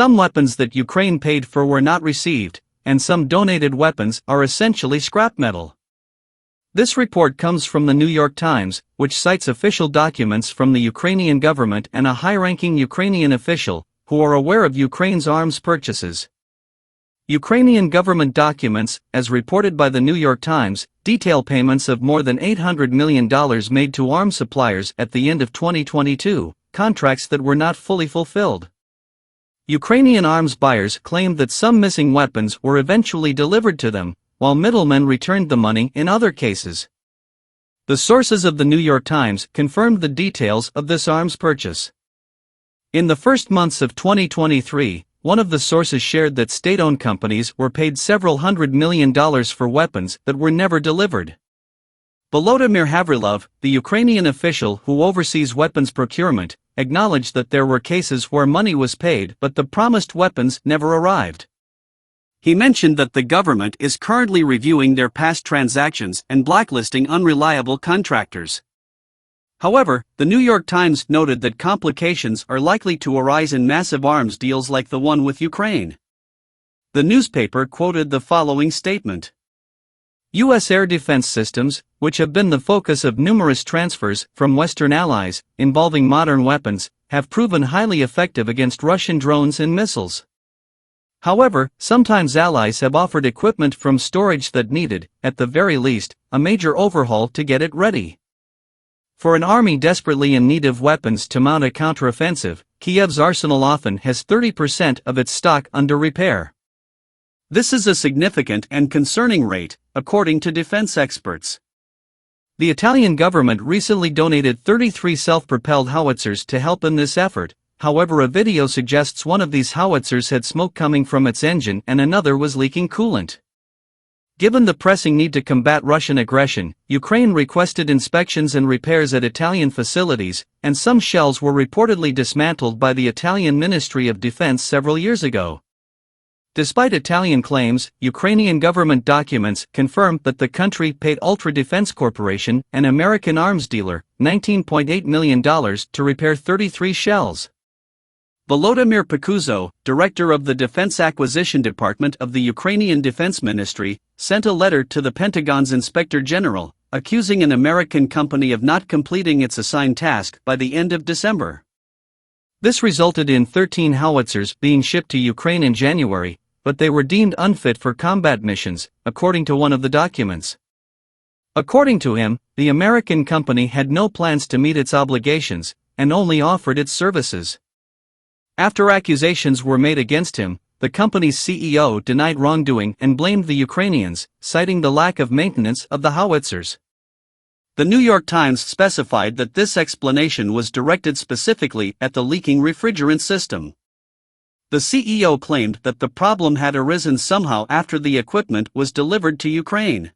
Some weapons that Ukraine paid for were not received, and some donated weapons are essentially scrap metal. This report comes from the New York Times, which cites official documents from the Ukrainian government and a high-ranking Ukrainian official, who are aware of Ukraine's arms purchases. Ukrainian government documents, as reported by the New York Times, detail payments of more than $800 million made to arms suppliers at the end of 2022, contracts that were not fully fulfilled. Ukrainian arms buyers claimed that some missing weapons were eventually delivered to them, while middlemen returned the money in other cases. The sources of the New York Times confirmed the details of this arms purchase. In the first months of 2023, one of the sources shared that state-owned companies were paid several $100 million for weapons that were never delivered. Volodymyr Havrilov, the Ukrainian official who oversees weapons procurement, acknowledged that there were cases where money was paid but the promised weapons never arrived. He mentioned that the government is currently reviewing their past transactions and blacklisting unreliable contractors. However, the New York Times noted that complications are likely to arise in massive arms deals like the one with Ukraine. The newspaper quoted the following statement. U.S. air defense systems, which have been the focus of numerous transfers from Western allies, involving modern weapons, have proven highly effective against Russian drones and missiles. However, sometimes allies have offered equipment from storage that needed, at the very least, a major overhaul to get it ready. For an army desperately in need of weapons to mount a counteroffensive, Kiev's arsenal often has 30% of its stock under repair. This is a significant and concerning rate, according to defense experts. The Italian government recently donated 33 self-propelled howitzers to help in this effort. However, a video suggests one of these howitzers had smoke coming from its engine and another was leaking coolant. Given the pressing need to combat Russian aggression, Ukraine requested inspections and repairs at Italian facilities, and some shells were reportedly dismantled by the Italian Ministry of Defense several years ago. Despite Italian claims, Ukrainian government documents confirm that the country paid Ultra Defense Corporation, an American arms dealer, $19.8 million to repair 33 shells. Volodymyr Pakuzzo, director of the Defense Acquisition Department of the Ukrainian Defense Ministry, sent a letter to the Pentagon's Inspector General, accusing an American company of not completing its assigned task by the end of December. This resulted in 13 howitzers being shipped to Ukraine in January, but they were deemed unfit for combat missions, according to one of the documents. According to him, the American company had no plans to meet its obligations, and only offered its services. After accusations were made against him, the company's CEO denied wrongdoing and blamed the Ukrainians, citing the lack of maintenance of the howitzers. The New York Times specified that this explanation was directed specifically at the leaking refrigerant system. The CEO claimed that the problem had arisen somehow after the equipment was delivered to Ukraine.